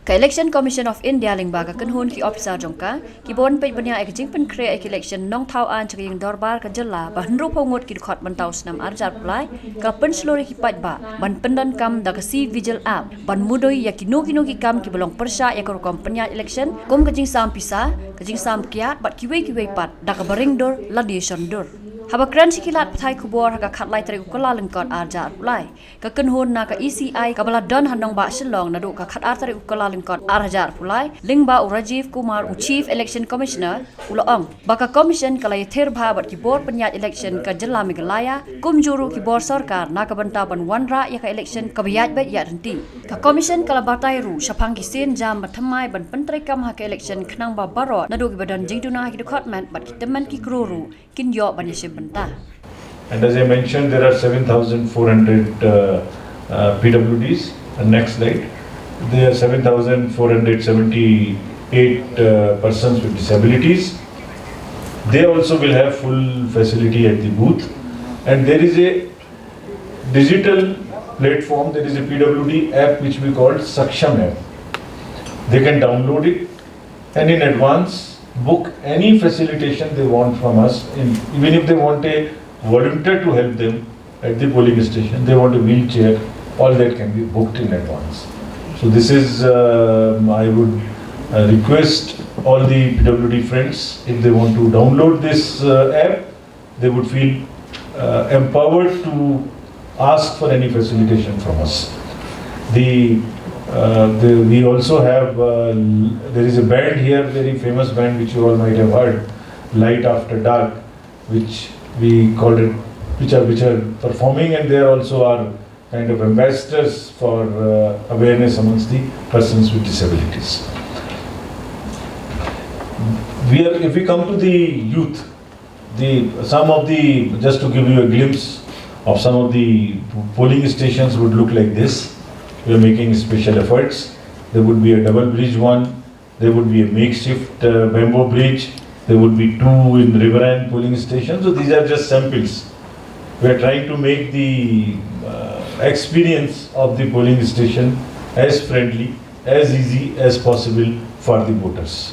Ka Election Commission of India lingba ka kanhun ki officer jongka ki bon pe banya ek jing pen kre ek election nong thau an ching dorbar ka jalla ba hnro phongot ki khot ban taus nam arjar plai ka pynshlur ki paidbah ban pendan kam da ka cVigil app ban mudui ya ki no ki kam ki bolong persa ya ko kom penya election kom ka jing sam pisa ka jing sam kiat bat ki wei pat da ka baring dor ladiation dor haba kran sikilat pathai kubor ka khatlai tari ukala lengkot arjar plai ka kanhun na ka ECI ka bala don hanong ba Shillong na do ka khat tari ukala lengkot arjar plai lingba Rajiv Kumar Chief Election Commissioner uloong baka commission kalai ther bha bat ki board penyat election ka jilla Meghalaya kum juru ki board sarkar na ka banta ban wanra ya ka election ka biat bet ya renti ka commission kala batai ru sapang ki sen jam bathamai ban pentrai kam ha ka election khnang ba barot na do ki badan jingtuna ki department bat ki teman ki Kyrwoh kin yo ban And as I mentioned, there are 7,400 PWDs. And next slide. There are 7,478 persons with disabilities. They also will have full facility at the booth. And there is a digital platform, there is a PWD app which we call Saksham app. They can download it and in advance book any facilitation they want from us. Even if they want a volunteer to help them at the polling station, they want a wheelchair, all that can be booked in advance. So this is, I would request all the PWD friends, if they want to download this app, they would feel empowered to ask for any facilitation from us. We also have, there is a band here, very famous band which you all might have heard, Light After Dark, which we call it, which are performing, and they are also our kind of ambassadors for awareness amongst the persons with disabilities. If we come to the youth, just to give you a glimpse of some of the polling stations would look like this. We are making special efforts. There would be a double bridge one, there would be a makeshift bamboo bridge, there would be 2 in riverine polling stations. So these are just samples. We are trying to make the experience of the polling station as friendly, as easy as possible for the voters.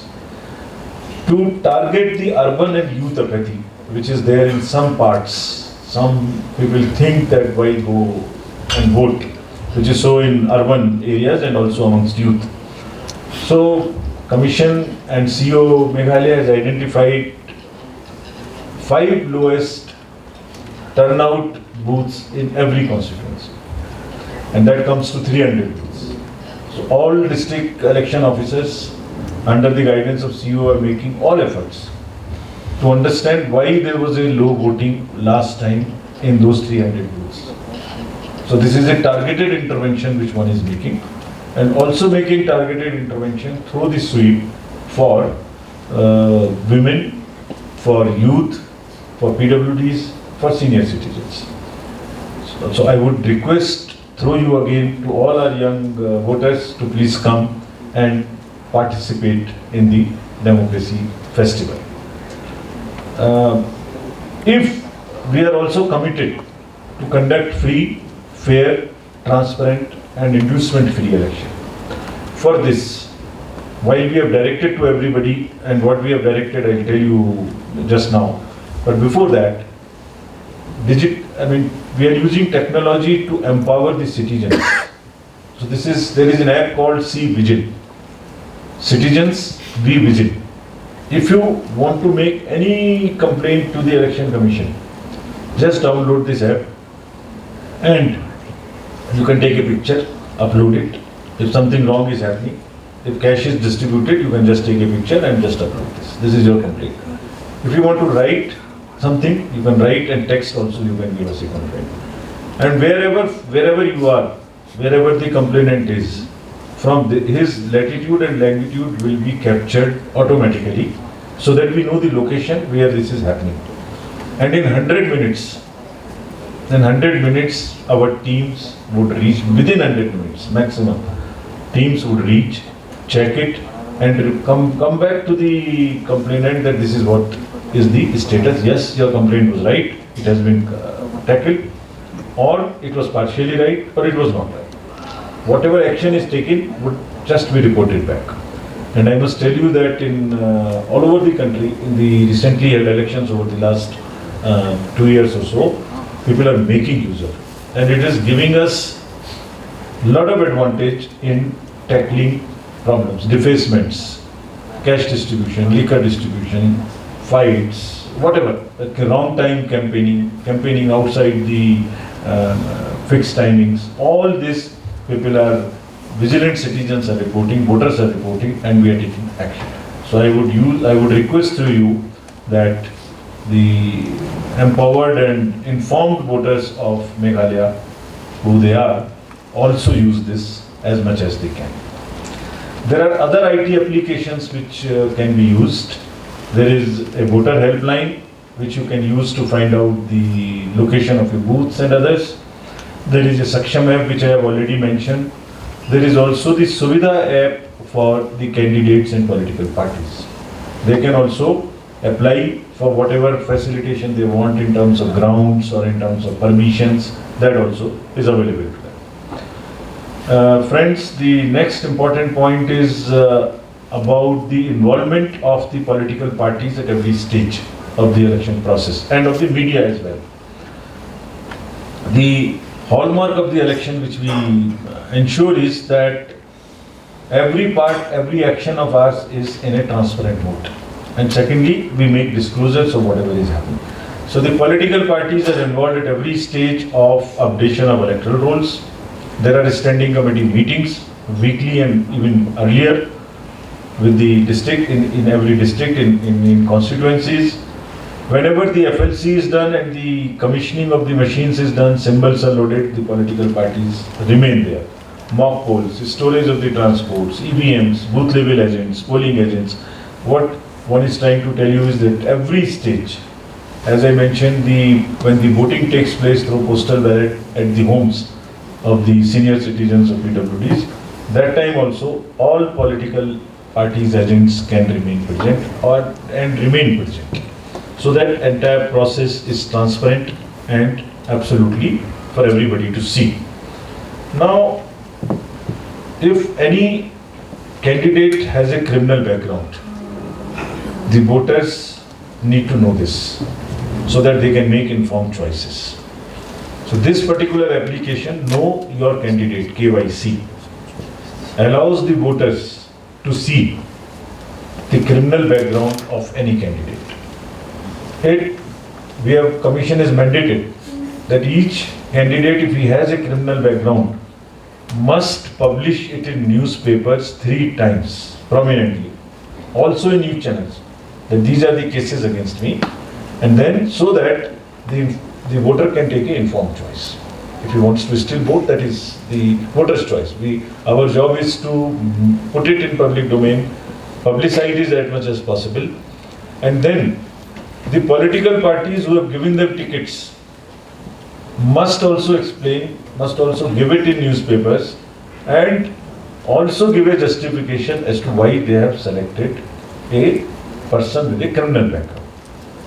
To target the urban and youth apathy, which is there in some parts, some people think that why go and vote, which is so in urban areas and also amongst youth. So Commission and CEO Meghalaya has identified 5 lowest turnout booths in every constituency, and that comes to 300 booths. So all district election officers under the guidance of CEO are making all efforts to understand why there was a low voting last time in those 300 booths. So this is a targeted intervention which one is making, and also making targeted intervention through the sweep for women, for youth, for PWDs, for senior citizens. So I would request through you again to all our young voters to please come and participate in the democracy festival. If we are also committed to conduct free, fair, transparent and inducement-free election. For this, while we have directed to everybody, and what we have directed I will tell you just now, but before that, we are using technology to empower the citizens. So there is an app called cVigil. Citizens, be vigil. If you want to make any complaint to the Election Commission, just download this app and you can take a picture, upload it. If something wrong is happening, if cash is distributed, you can just take a picture and just upload this. This is your complaint. If you want to write something, you can write, and text also you can give us a complaint. And wherever you are, wherever the complainant is, from his latitude and longitude will be captured automatically, so that we know the location where this is happening. And in 100 minutes, our teams would reach, within 100 minutes maximum, teams would reach, check it, and come back to the complainant that this is what is the status. Yes, your complaint was right, it has been tackled, or it was partially right, or it was not right. Whatever action is taken would just be reported back. And I must tell you that in all over the country, in the recently held elections over the last 2 years or so, people are making use of it. And it is giving us a lot of advantage in tackling problems, defacements, cash distribution, liquor distribution, fights, whatever, like wrong time campaigning outside the fixed timings. All this people are, vigilant citizens are reporting, voters are reporting, and we are taking action. So I would request to you that the empowered and informed voters of Meghalaya, who they are, also use this as much as they can. There are other IT applications which can be used. There is a voter helpline which you can use to find out the location of your booths and others. There is a Saksham app which I have already mentioned. There is also the Suvidha app for the candidates and political parties. They can also apply for whatever facilitation they want in terms of grounds or in terms of permissions. That also is available to them. Friends, the next important point is about the involvement of the political parties at every stage of the election process and of the media as well. The hallmark of the election which we ensure is that every action of ours is in a transparent mode. And secondly, we make disclosures of whatever is happening. So the political parties are involved at every stage of updation of electoral rolls. There are standing committee meetings weekly and even earlier with the district, in every district, in constituencies. Whenever the FLC is done and the commissioning of the machines is done, symbols are loaded, the political parties remain there. Mock polls, storage of the transports, EVMs, booth level agents, polling agents. What one is trying to tell you is that every stage, as I mentioned, when the voting takes place through postal ballot at the homes of the senior citizens of PWDs, that time also all political parties agents can remain present and remain present. So that entire process is transparent and absolutely for everybody to see. Now, if any candidate has a criminal background, the voters need to know this so that they can make informed choices. So this particular application, Know Your Candidate, KYC, allows the voters to see the criminal background of any candidate. Commission is mandated that each candidate, if he has a criminal background, must publish it in newspapers 3 times prominently, also in news channels, that these are the cases against me, and then so that the voter can take an informed choice. If he wants to still vote, that is the voter's choice. Our job is to put it in public domain, publicize it as much as possible, and then the political parties who have given them tickets must also explain, must also give it in newspapers, and also give a justification as to why they have selected a person with a criminal background.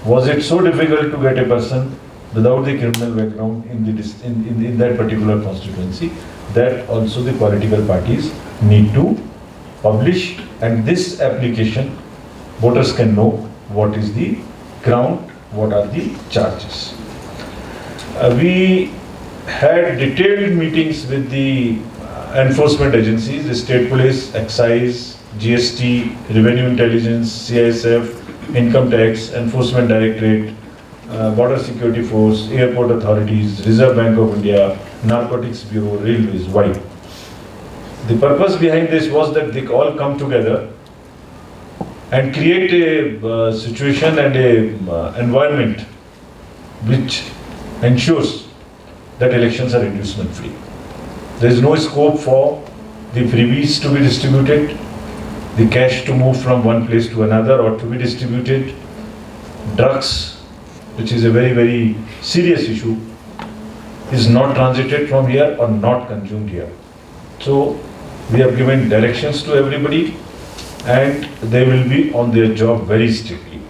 Was it so difficult to get a person without the criminal background in that particular constituency? That also the political parties need to publish, and this application voters can know what is the ground, what are the charges. We had detailed meetings with the enforcement agencies, the state police, excise, GST, revenue intelligence, CISF, income tax, enforcement directorate, border security force, airport authorities, Reserve Bank of India, narcotics bureau, railways, why? The purpose behind this was that they all come together and create a situation and a environment which ensures that elections are inducement free. There is no scope for the freebies to be distributed, the cash to move from one place to another or to be distributed, drugs, which is a very, very serious issue, is not transited from here or not consumed here. So we have given directions to everybody, and they will be on their job very strictly.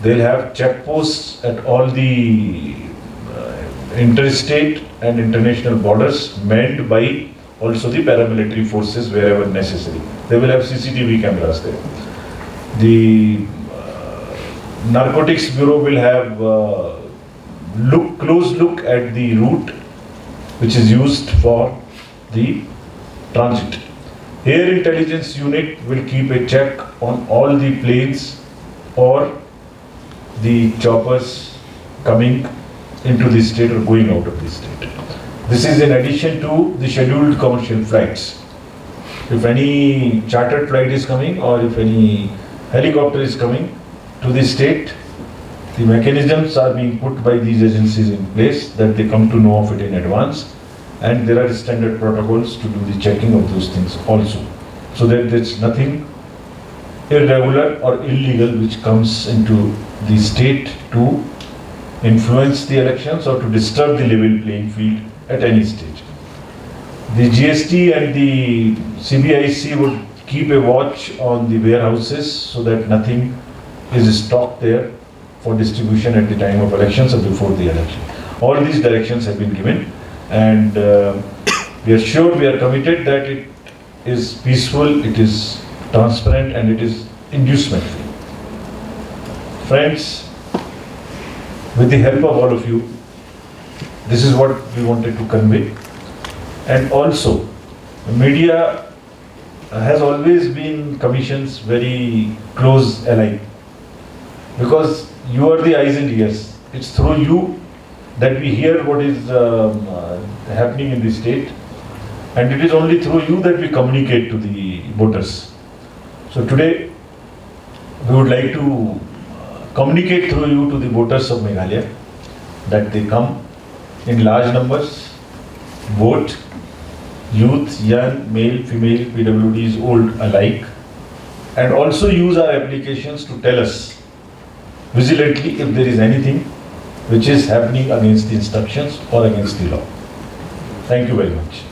They'll have checkposts at all the interstate and international borders manned by also the paramilitary forces wherever necessary. They will have CCTV cameras there. The Narcotics Bureau will have close look at the route which is used for the transit. Air Intelligence Unit will keep a check on all the planes or the choppers coming into the state or going out of the state. This is in addition to the scheduled commercial flights. If any chartered flight is coming or if any helicopter is coming to the state, the mechanisms are being put by these agencies in place that they come to know of it in advance, and there are standard protocols to do the checking of those things also, so that there's nothing irregular or illegal which comes into the state to influence the elections or to disturb the level playing field at any stage. The GST and the CBIC would keep a watch on the warehouses so that nothing is stocked there for distribution at the time of elections or before the election. All these directions have been given, and we are sure, we are committed that it is peaceful, it is transparent, and it is inducement free. Friends, with the help of all of you, this is what we wanted to convey. And also, the media has always been Commission's very close ally, because you are the eyes and ears. It's through you that we hear what is happening in the state, and it is only through you that we communicate to the voters. So today, we would like to communicate through you to the voters of Meghalaya that they come in large numbers, vote, youth, young, male, female, PWDs, old alike, and also use our applications to tell us vigilantly if there is anything which is happening against the instructions or against the law. Thank you very much.